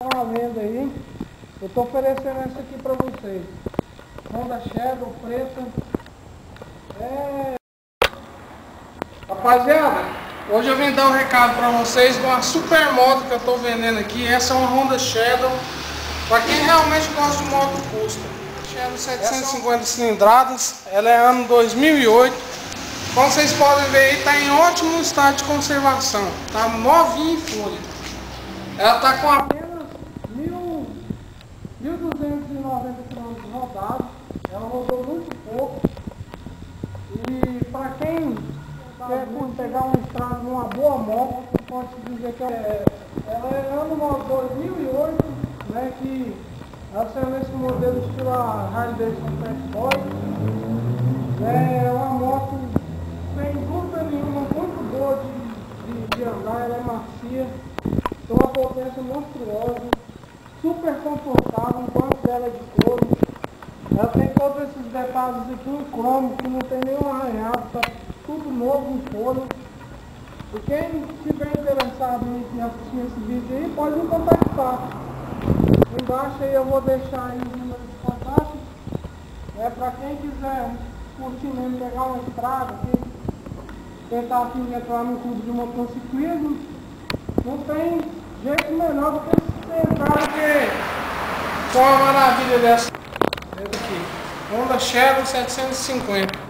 Uma venda aí, eu tô oferecendo essa aqui para vocês. Honda Shadow preta. Rapaziada, hoje eu vim dar um recado para vocês de uma super moto que eu tô vendendo aqui. Essa é uma Honda Shadow, para quem realmente gosta de moto custom. Shadow 750 cilindradas, ela é ano 2008. Como vocês podem ver aí, está em ótimo estado de conservação, tá novinha em folha. Ela tá com apenas 1.290 km rodados, ela rodou muito pouco. E para quem quer pegar uma estrada numa boa moto, pode dizer que ela é ano 2008, né, que ela saiu nesse modelo estilo Harley Davidson Fat Boy. É uma moto sem dúvida nenhuma muito boa de andar, ela é macia, tem uma potência monstruosa, super confortável, um banco dela é de couro. Ela tem todos esses detalhes aqui em cromo, que não tem nenhum arranhado, tá tudo novo em folha. E quem estiver interessado em assistir esse vídeo aí, pode me contactar. Embaixo aí eu vou deixar aí o número de contato. Para quem quiser curtir mesmo, pegar uma estrada aqui, tentar assim, entrar no clube de motociclismo, não tem jeito melhor do que entrar do que com uma maravilha dessa. Essa aqui, Honda Shadow 750.